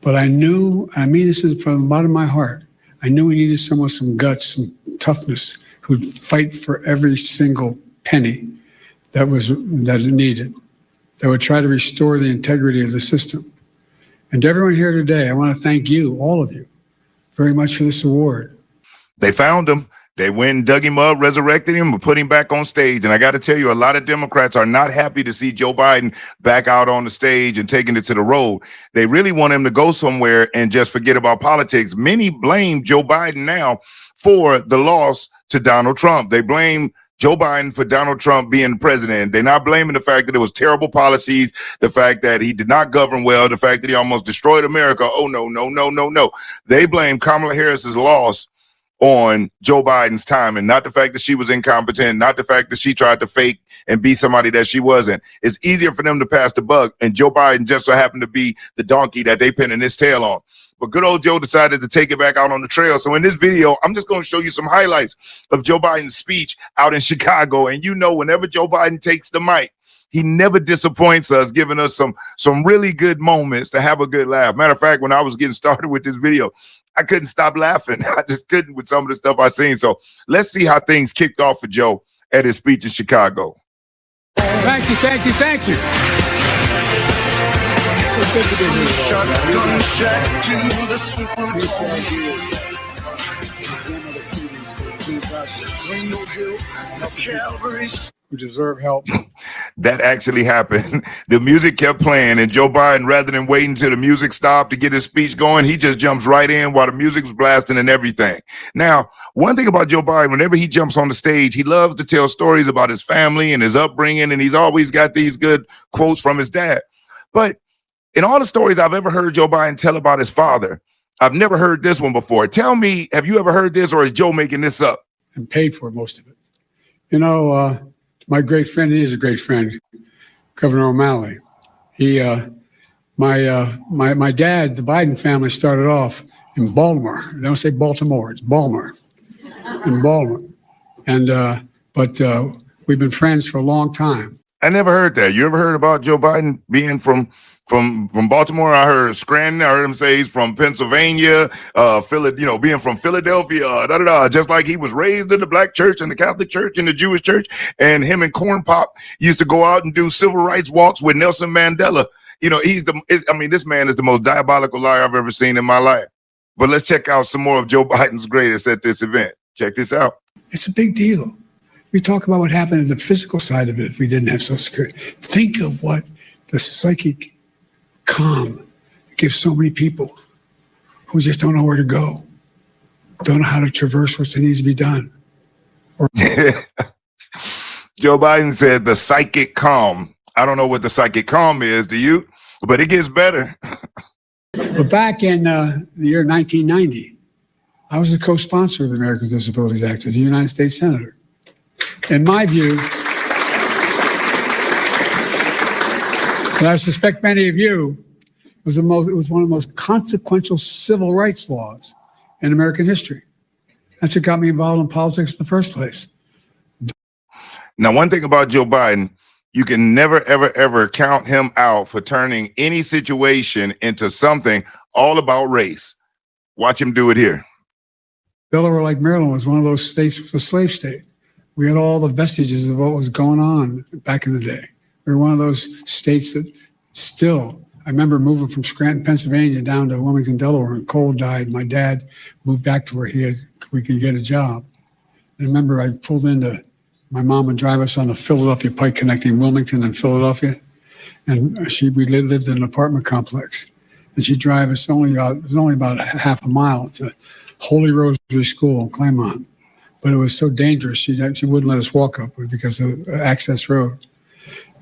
But I knew, I mean this is from the bottom of my heart, I knew we needed someone with some guts, some toughness, who'd fight for every single penny that it needed, that would try to restore the integrity of the system. And to everyone here today, I want to thank you, all of you, very much for this award. They found him. They went and dug him up, resurrected him, and put him back on stage. And I got to tell you, a lot of Democrats are not happy to see Joe Biden back out on the stage and taking it to the road. They really want him to go somewhere and just forget about politics. Many blame Joe Biden now for the loss to Donald Trump. They blame Joe Biden for Donald Trump being president. They're not blaming the fact that it was terrible policies, the fact that he did not govern well, the fact that he almost destroyed America. Oh, no, no, no, no, no. They blame Kamala Harris's loss on Joe Biden's time, and not the fact that she was incompetent, not the fact that she tried to fake and be somebody that she wasn't. It's easier for them to pass the buck, and Joe Biden just so happened to be the donkey that they pinning his tail on. But good old Joe decided to take it back out on the trail. So in this video, I'm just going to show you some highlights of Joe Biden's speech out in Chicago. And you know, whenever Joe Biden takes the mic, he never disappoints us, giving us some really good moments to have a good laugh. Matter of fact, when I was getting started with this video, I couldn't stop laughing. I just couldn't with some of the stuff I seen. So let's see how things kicked off for Joe at his speech in Chicago. Thank you, thank you, thank you. So good to be here. Shotgun shack to the Super who deserve help. That actually happened. The music kept playing, and Joe Biden, rather than waiting until the music stopped to get his speech going, he just jumps right in while the music was blasting and everything. Now, one thing about Joe Biden, whenever he jumps on the stage, he loves to tell stories about his family and his upbringing, and he's always got these good quotes from his dad. But in all the stories I've ever heard Joe Biden tell about his father, I've never heard this one before. Tell me, have you ever heard this, or is Joe making this up? And paid for most of it. You know, my great friend, he is a great friend, Governor O'Malley. He, my dad, the Biden family started off in Baltimore. They don't say Baltimore, it's Baltimore, in Baltimore. And, but we've been friends for a long time. I never heard that. You ever heard about Joe Biden being from Baltimore? I heard Scranton. I heard him say he's from Pennsylvania, being from Philadelphia, just like he was raised in the black church and the Catholic church and the Jewish church. And him and Corn Pop used to go out and do civil rights walks with Nelson Mandela. You know, this man is the most diabolical liar I've ever seen in my life. But let's check out some more of Joe Biden's greatest at this event. Check this out. It's a big deal. We talk about what happened in the physical side of it if we didn't have Social Security. Think of what the psychic calm it gives so many people who just don't know where to go, don't know how to traverse what needs to be done. Joe Biden said the psychic calm. I don't know what the psychic calm is, do you? But it gets better. But back in the year 1990, I was a co-sponsor of the Americans with Disabilities Act as a United States Senator. In my view, and I suspect many of you, it was one of the most consequential civil rights laws in American history. That's what got me involved in politics in the first place. Now, one thing about Joe Biden, you can never, ever, ever count him out for turning any situation into something all about race. Watch him do it here. Delaware, like Maryland, was one of those states, was a slave state. We had all the vestiges of what was going on back in the day. We were one of those states that still, I remember moving from Scranton, Pennsylvania down to Wilmington, Delaware, and Cole died. My dad moved back to where we could get a job. And I remember I pulled into, my mom would drive us on the Philadelphia Pike connecting Wilmington and Philadelphia. And we lived in an apartment complex. And she'd drive us it was only about half a mile to Holy Rosary School in Claremont. But it was so dangerous, she wouldn't let us walk up because of access road.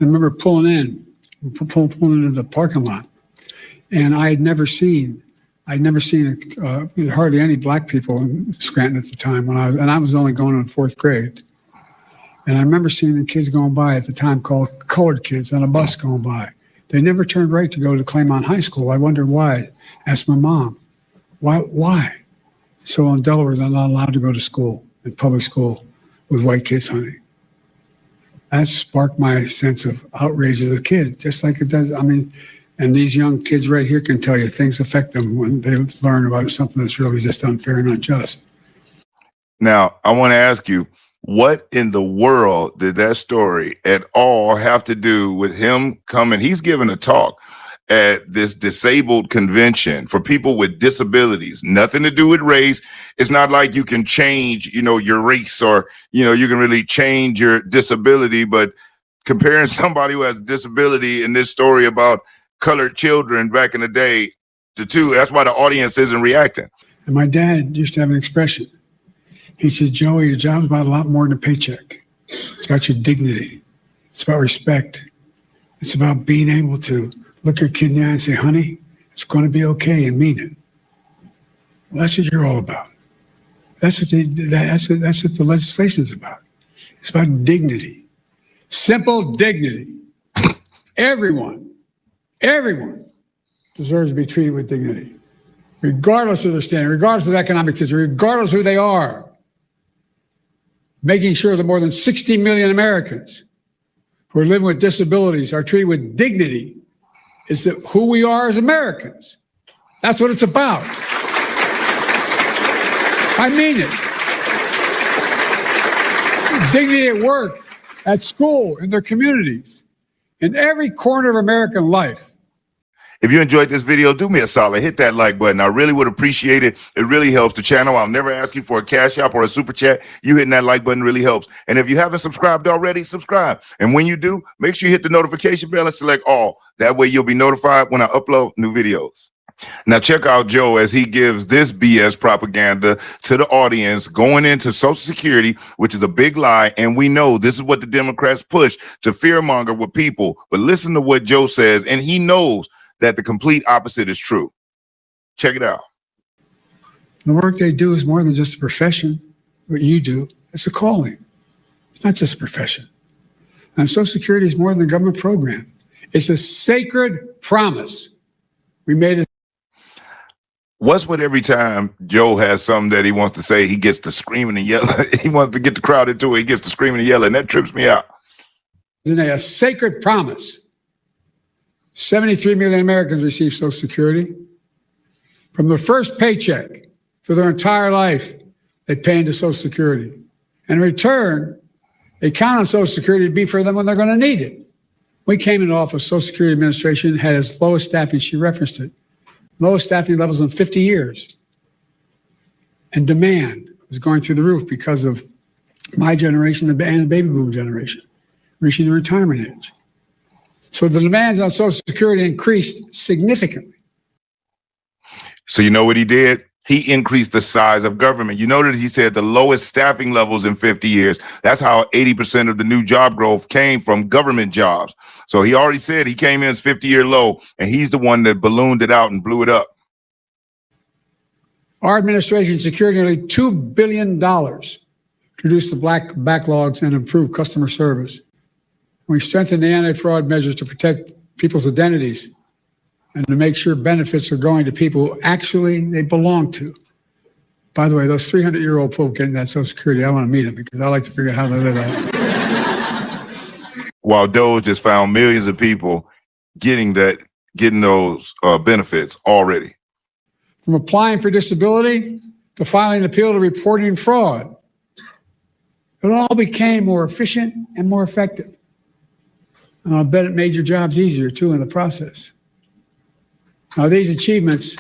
I remember pulling into the parking lot, and I had never seen hardly any black people in Scranton at the time I was only going in fourth grade. And I remember seeing the kids going by at the time called colored kids on a bus going by. They never turned right to go to Claremont High School. I wondered why. Asked my mom, why? So in Delaware, they're not allowed to go to school, in public school, with white kids, honey. That sparked my sense of outrage as a kid, just like it does. I mean, And these young kids right here can tell you things affect them when they learn about something that's really just unfair and unjust. Now, I want to ask you, what in the world did that story at all have to do with him coming? He's giving a talk at this disabled convention for people with disabilities, nothing to do with race. It's not like you can change, your race, or, you can really change your disability, but comparing somebody who has a disability in this story about colored children back in the day to two, that's why the audience isn't reacting. And my dad used to have an expression. He said, Joey, your job's about a lot more than a paycheck. It's about your dignity. It's about respect. It's about being able to look your kid in the eye and say, honey, it's going to be okay, and mean it. Well, that's what you're all about. That's what the legislation is about. It's about dignity. Simple dignity. Everyone deserves to be treated with dignity, regardless of their standing, regardless of the economic situation, regardless of who they are. Making sure that more than 60 million Americans who are living with disabilities are treated with dignity is who we are as Americans. That's what it's about. I mean it. Dignity at work, at school, in their communities, in every corner of American life. If you enjoyed this video, do me a solid, hit that like button. I really would appreciate it. It really helps the channel. I'll never ask you for a cash app or a super chat. You hitting that like button really helps. And if you haven't subscribed already, subscribe. And when you do, make sure you hit the notification bell and select all. That way you'll be notified when I upload new videos. Now check out Joe as he gives this BS propaganda to the audience going into Social Security, which is a big lie. And we know this is what the Democrats push to fearmonger with people. But listen to what Joe says, and he knows that the complete opposite is true. Check it out. The work they do is more than just a profession. What you do, it's a calling. It's not just a profession. And Social Security is more than a government program. It's a sacred promise. We made it. What's with every time Joe has something that he wants to say, he gets to screaming and yelling. He wants to get the crowd into it. He gets to screaming and yelling. That trips me out. Isn't it a sacred promise? 73 million Americans receive Social Security. From their first paycheck through their entire life, they pay into Social Security. And in return, they count on Social Security to be for them when they're going to need it. We came into office, Social Security Administration had its lowest staffing, she referenced it, lowest staffing levels in 50 years. And demand was going through the roof because of my generation and the baby boom generation, reaching the retirement age. So the demands on Social Security increased significantly. So you know what he did? He increased the size of government. You notice he said the lowest staffing levels in 50 years. That's how 80% of the new job growth came from government jobs. So he already said he came in as 50-year low, and he's the one that ballooned it out and blew it up. Our administration secured nearly $2 billion to reduce the backlogs and improve customer service. We strengthened the anti-fraud measures to protect people's identities and to make sure benefits are going to people who actually they belong to. By the way, those 300-year-old folk getting that Social Security, I want to meet them because I like to figure out how they live out. While Doge just found millions of people getting those benefits already. From applying for disability to filing an appeal to reporting fraud, it all became more efficient and more effective. And I'll bet it made your jobs easier, too, in the process. Now, these achievements.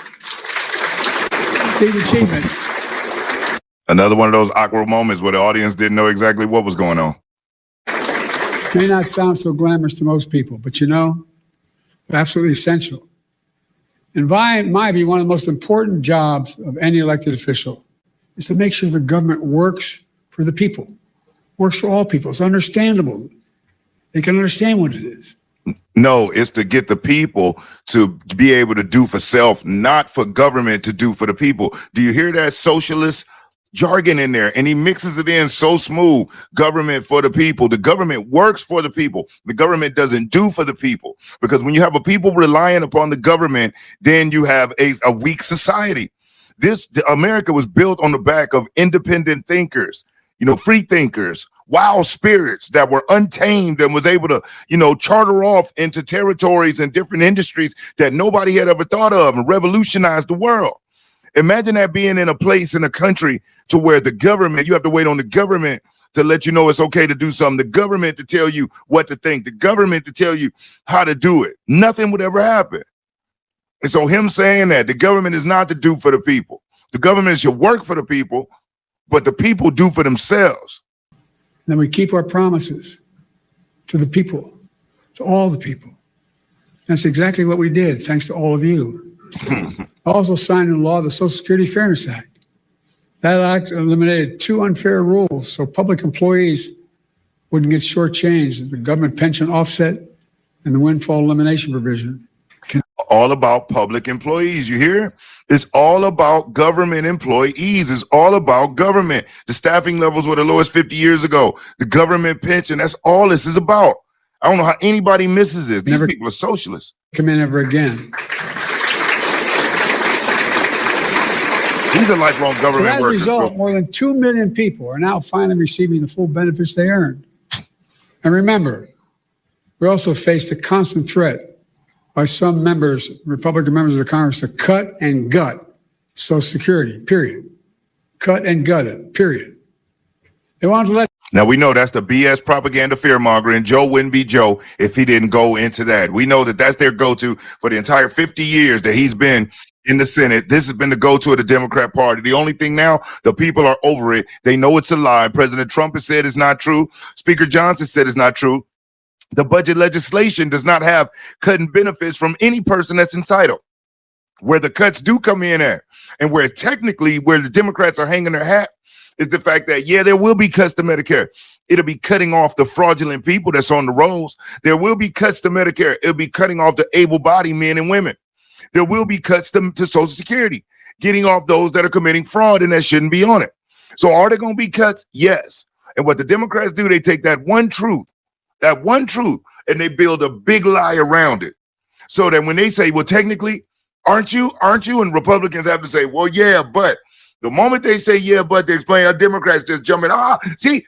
Another one of those awkward moments where the audience didn't know exactly what was going on. May not sound so glamorous to most people, but they're absolutely essential. And my view, one of the most important jobs of any elected official is to make sure the government works for the people, works for all people. It's understandable. They can understand what it is. No, it's to get the people to be able to do for self, not for government to do for the people. Do you hear that socialist jargon in there? And he mixes it in so smooth. Government for the people. The government works for the people. The government doesn't do for the people. Because when you have a people relying upon the government, then you have a weak society. America was built on the back of independent thinkers. free thinkers, wild spirits that were untamed and was able to, charter off into territories and different industries that nobody had ever thought of and revolutionize the world. Imagine that being in a place in a country to where the government, you have to wait on the government to let you know it's okay to do something, the government to tell you what to think, the government to tell you how to do it. Nothing would ever happen. And so him saying that the government is not to do for the people. The government should work for the people, but the people do for themselves. Then we keep our promises to the people, to all the people. That's exactly what we did, thanks to all of you. Also signed into law the Social Security Fairness Act. That act eliminated 2 unfair rules so public employees wouldn't get shortchanged: the government pension offset and the windfall elimination provision. All about public employees, you hear? It's all about government employees. It's all about government. The staffing levels were the lowest 50 years ago. The government pension, that's all this is about. I don't know how anybody misses this. These people are socialists. Come in ever again. These are lifelong government workers. As a result, more than 2 million people are now finally receiving the full benefits they earned. And remember, we also faced a constant threat by some members, Republican members of the Congress, to cut and gut Social Security, period. Cut and gut it, period. They wanted to let. Now, we know that's the BS propaganda fear-mongering. Joe wouldn't be Joe if he didn't go into that. We know that that's their go-to for the entire 50 years that he's been in the Senate. This has been the go-to of the Democrat Party. The only thing now, the people are over it. They know it's a lie. President Trump has said it's not true. Speaker Johnson said it's not true. The budget legislation does not have cutting benefits from any person that's entitled. Where the cuts do come in at, and where technically where the Democrats are hanging their hat, is the fact that, yeah, there will be cuts to Medicare. It'll be cutting off the fraudulent people that's on the rolls. There will be cuts to Medicare. It'll be cutting off the able-bodied men and women. There will be cuts to Social Security, getting off those that are committing fraud and that shouldn't be on it. So are there going to be cuts? Yes. And what the Democrats do, they take that one truth, and they build a big lie around it. So that when they say, well, technically, aren't you? And Republicans have to say, well, yeah, but. The moment they say, yeah, but, they explain how Democrats just jumping, see.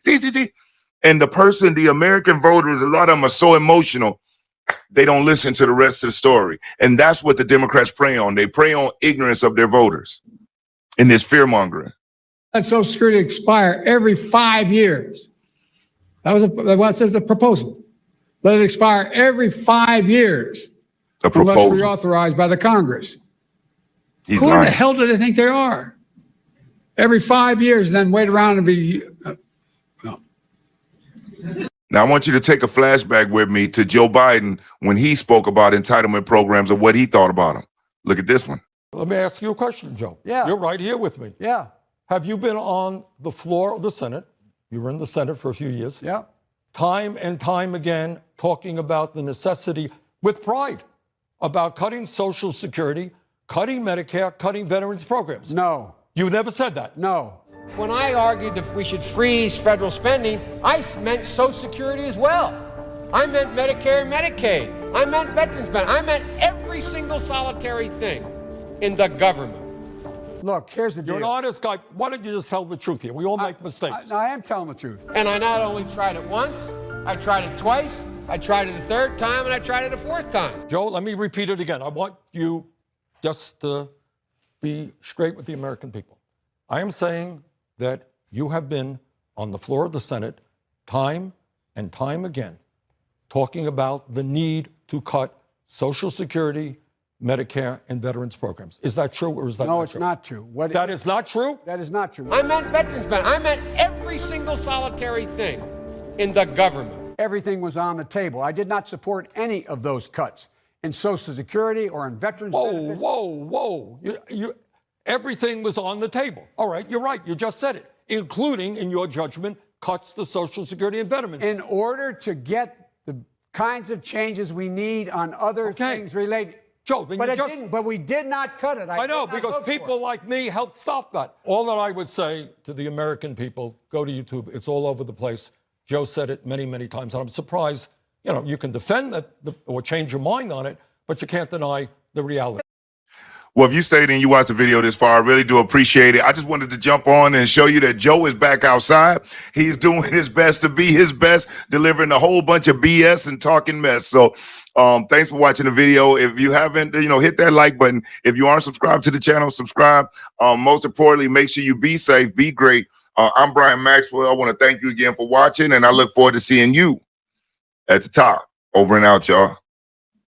And the American voters, a lot of them are so emotional, they don't listen to the rest of the story. And that's what the Democrats prey on. They prey on ignorance of their voters in this fear-mongering. Let Social Security expire every 5 years. That was the proposal. Let it expire every 5 years. A proposal. Unless reauthorized by the Congress. He's Who lying. the hell do they think they are? Every 5 years, and then wait around and be. No. Now, I want you to take a flashback with me to Joe Biden when he spoke about entitlement programs and what he thought about them. Look at this one. Let me ask you a question, Joe. Yeah. You're right here with me. Yeah. Have you been on the floor of the Senate? You were in the Senate for a few years. Yeah. Time and time again, talking about the necessity, with pride, about cutting Social Security, cutting Medicare, cutting veterans programs. No. You never said that. No. When I argued that we should freeze federal spending, I meant Social Security as well. I meant Medicare and Medicaid. I meant veterans benefits. I meant every single solitary thing in the government. Look, here's the deal. You're an honest guy. Why don't you just tell the truth here? We all make mistakes. I am telling the truth. And I not only tried it once, I tried it twice, I tried it a third time, and I tried it a fourth time. Joe, let me repeat it again. I want you just to be straight with the American people. I am saying that you have been on the floor of the Senate time and time again talking about the need to cut Social Security, Medicare, and veterans programs. Is that true or is that not true? No, it's not true. That is not true? That is not true. I meant veterans benefits. I meant every single solitary thing in the government. Everything was on the table. I did not support any of those cuts in Social Security or in veterans benefits. Whoa. Everything was on the table. All right, you're right. You just said it, including, in your judgment, cuts to Social Security and veterans. In order to get the kinds of changes we need on other things related. Joe, then But we did not cut it. I know, because people like me helped stop that. All that I would say to the American people, go to YouTube. It's all over the place. Joe said it many, many times, and I'm surprised, you can defend that or change your mind on it, but you can't deny the reality. Well, if you stayed and you watched the video this far, I really do appreciate it. I just wanted to jump on and show you that Joe is back outside. He's doing his best to be his best, delivering a whole bunch of BS and talking mess. So thanks for watching the video. If you haven't, hit that like button. If you aren't subscribed to the channel, subscribe. Most importantly, make sure you be safe, be great. I'm Brian Maxwell. I want to thank you again for watching, and I look forward to seeing you at the top. Over and out, y'all.